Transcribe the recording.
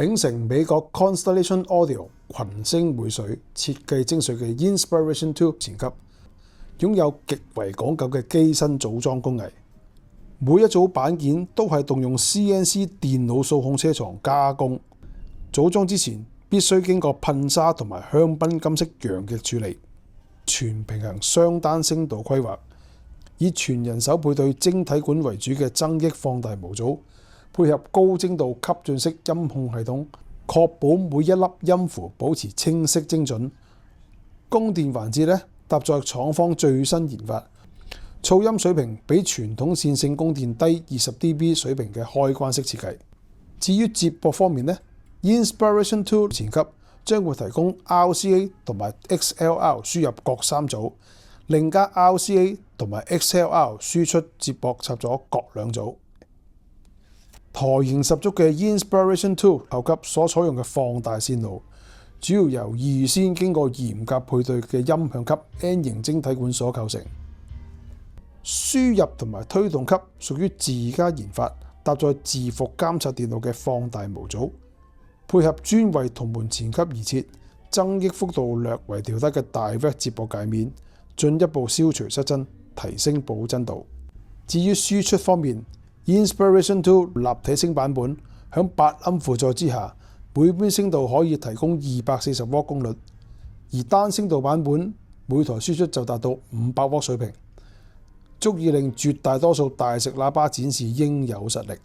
秉承美國 Constellation Audio 群星薈萃設計精髓嘅 Inspiration 2前級，擁有極為講究嘅機身組裝工藝，每一組板件都係動用 CNC 電腦數控車床加工，組裝之前必須經過噴砂同埋香檳金色陽極處理，全平衡雙單聲道規劃，以全人手配對晶體管為主嘅增益放大模組，配合高精度吸進式音控系統，確保每一粒音符保持清晰精準。供電環節搭載廠方最新研發，噪音水平比傳統線性供電低20 dB 水平嘅開關式設計。至於接駁方面Inspiration 2前級將會提供 RCA 同埋 XLR 輸入各3組，另加 RCA 同埋 XLR 輸出接駁插座各2組。台型十足嘅 Inspiration 2後級所採用嘅放大線路，主要由預先經過嚴格配對嘅音響級 N 型晶體管所構成。輸入同埋推動級屬於自家研發，搭載自復監察電腦嘅放大模組，配合專為同門前級而設、增益幅度略為調低嘅 Direct 接駁界面，進一步消除失真，提升保真度。至於輸出方面，Inspiration 2立體聲版本響8音輔助之下，每邊聲道可以提供240W功率，而單聲道版本每台輸出就達到500W水平，足以令絕大多數大食喇叭展示應有實力。